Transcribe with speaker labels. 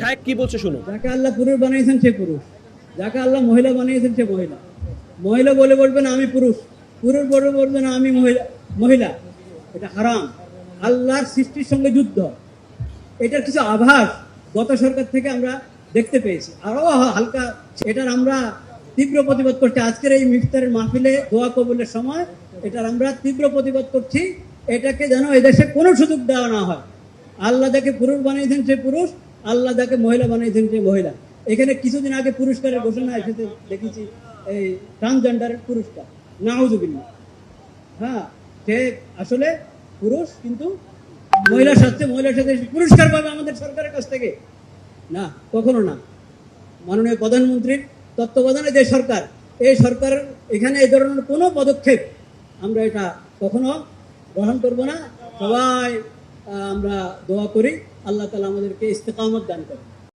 Speaker 1: শায়েখ কি বলছে শুনুন।
Speaker 2: যাকে আল্লাহ পুরুষ বানিয়েছেন সে পুরুষ, যাকে আল্লাহ মহিলা বানিয়েছেন সে মহিলা। মহিলা বলে বলবে না আমি পুরুষ, পুরুষ বলে বলবে না আমি মহিলা। এটা হারাম, আল্লাহর সৃষ্টির সঙ্গে যুদ্ধ। এটার কিছু আভাস গত সরকার থেকে আমরা দেখতে পেয়েছি, আরো হালকা। এটার আমরা তীব্র প্রতিবাদ করছি। আজকের এই ইফতারের মাহফিলে দোয়া কবুলের সময় এটার আমরা তীব্র প্রতিবাদ করছি। এটাকে যেন এদেশে কোনো সুযোগ দেওয়া না হয়। আল্লাহ যাকে পুরুষ বানিয়েছেন সে পুরুষ, আল্লাহ যাকে মহিলা বানিয়েছেন সে মহিলা। এখানে কিছুদিন আগে পুরস্কারের ঘোষণা এসেছে, দেখেছি এই ট্রান্সজেন্ডারের পুরস্কার। নাউজুবিল্লাহ। হ্যাঁ, সে আসলে পুরুষ কিন্তু মহিলার সাথে পুরস্কার পাবে আমাদের সরকারের কাছ থেকে? না, কখনো না। মাননীয় প্রধানমন্ত্রীর তত্ত্বাবধানে যে সরকার, এই সরকার এখানে এই ধরনের কোনো পদক্ষেপ আমরা এটা কখনো গ্রহণ করব না। সবাই আমরা দোয়া করি আল্লাহ তাআলা আমাদেরকে ইস্তেকামত দান করেন।